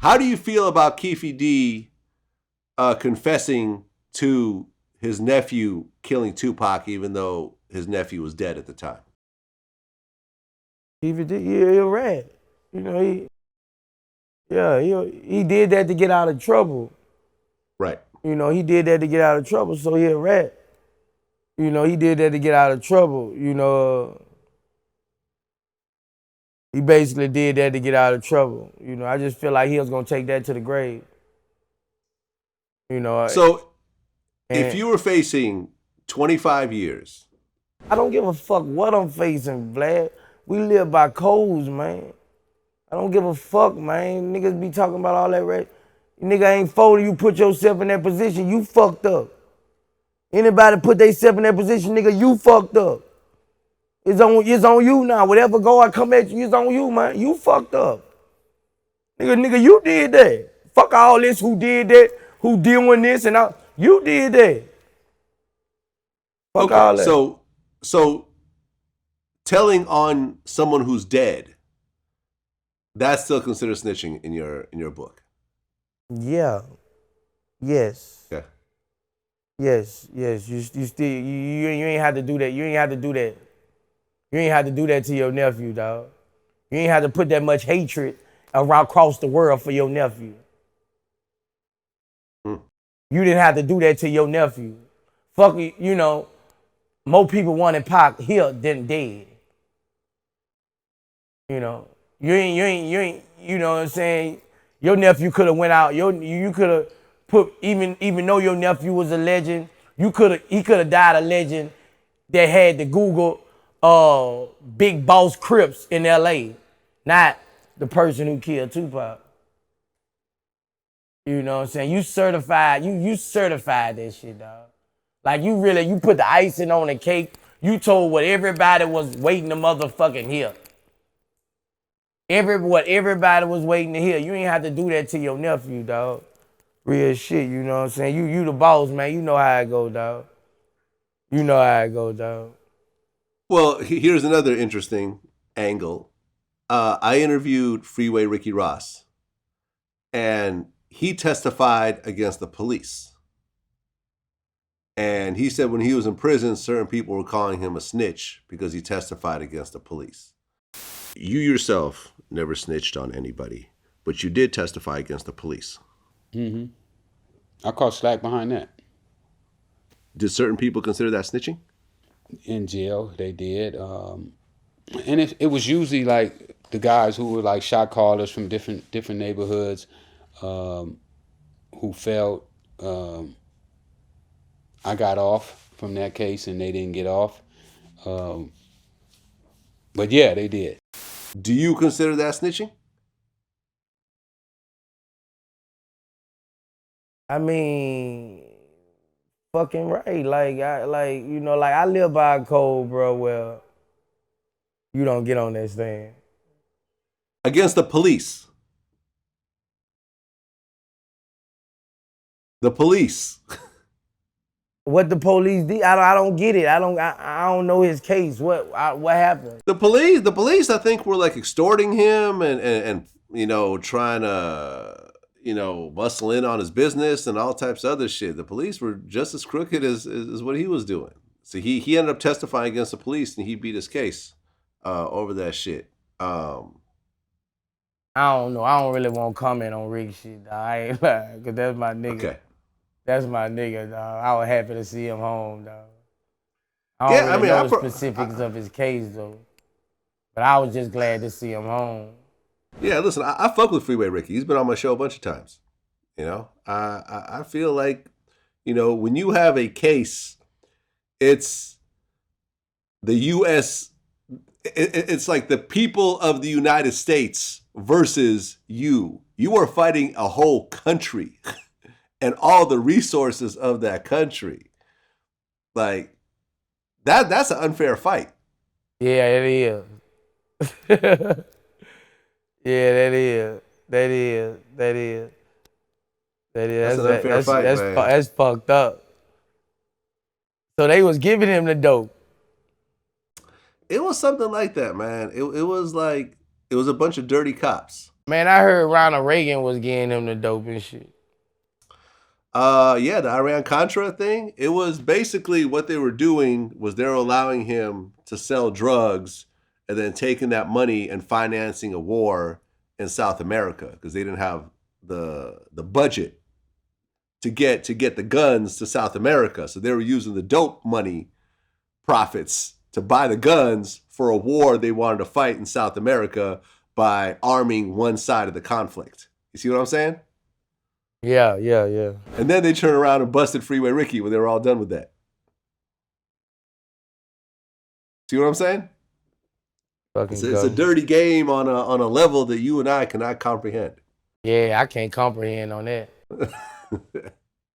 How do you feel about Keefe D confessing to his nephew killing Tupac, even though his nephew was dead at the time? Keefe D, he a rat. You know, he did that to get out of trouble. Right. You know, he did that to get out of trouble, so he a rat. You know, he did that to get out of trouble. You know, he basically did that to get out of trouble. You know, I just feel like he was gonna take that to the grave. You know. So, if you were facing 25 years, I don't give a fuck what I'm facing, Vlad. We live by codes, man. I don't give a fuck, man. Niggas be talking about all that rat. Nigga ain't folding, you put yourself in that position, you fucked up. Anybody put themselves in that position, nigga, you fucked up. It's on you now. Whatever God come at you, it's on you, man. You fucked up. Nigga, you did that. Fuck all this, who did that, who doing this, and all. You did that. Fuck okay, all that. So telling on someone who's dead, that's still considered snitching in your book. Yeah. Yes. Okay. Yes. You still you ain't have to do that. You ain't have to do that. You ain't have to do that to your nephew, dog. You ain't have to put that much hatred across the world for your nephew. You didn't have to do that to your nephew. Fuck you know, more people wanted Pac here than dead. You know, you ain't, you know what I'm saying? Your nephew could have went out, you could have put, even though your nephew was a legend, he could have died a legend that had the Google Big Boss Crips in LA, not the person who killed Tupac. You know what I'm saying? You certified that shit, dog. Like you put the icing on the cake. You told what everybody was waiting to motherfucking hear. What everybody was waiting to hear. You ain't have to do that to your nephew, dog. Real shit, you know what I'm saying? You the boss, man. You know how it go, dog. You know how it go, dog. Well, here's another interesting angle. I interviewed Freeway Ricky Ross, and he testified against the police. And he said when he was in prison, certain people were calling him a snitch because he testified against the police. You yourself never snitched on anybody, but you did testify against the police. Mm-hmm. I caught slack behind that. Did certain people consider that snitching? In jail, they did. And it was usually like the guys who were like shot callers from different neighborhoods who felt I got off from that case and they didn't get off. But yeah, they did. Do you consider that snitching? I mean, fucking right. Like I live by a code, bro, where you don't get on that stand. Against the police. The police. What the police did, I don't get it. I don't know his case. What happened? The police, I think, were like extorting him and you know, trying to, you know, bustle in on his business and all types of other shit. The police were just as crooked as what he was doing. So he ended up testifying against the police and he beat his case over that shit. I don't know. I don't really want to comment on Rick shit, dog. I ain't lying, because that's my nigga. Okay. That's my nigga, dog. I was happy to see him home, dog. I don't really know the specifics of his case, though. But I was just glad to see him home. Yeah, listen, I fuck with Freeway Ricky. He's been on my show a bunch of times. You know, I feel like, you know, when you have a case, it's the U.S., it's like the people of the United States versus you. You are fighting a whole country and all the resources of that country. Like, that's an unfair fight. Yeah, it is. Yeah, that is. That's an unfair fight, man. That's fucked up. So they was giving him the dope. It was something like that, man. It was like, it was a bunch of dirty cops. Man, I heard Ronald Reagan was getting him the dope and shit. Yeah, the Iran-Contra thing. It was basically what they were doing was they were allowing him to sell drugs and then taking that money and financing a war in South America because they didn't have the budget to get the guns to South America. So they were using the dope money profits to buy the guns for a war they wanted to fight in South America by arming one side of the conflict. You see what I'm saying? Yeah. And then they turned around and busted Freeway Ricky when they were all done with that. See what I'm saying? It's a dirty game on a level that you and I cannot comprehend. Yeah, I can't comprehend on that.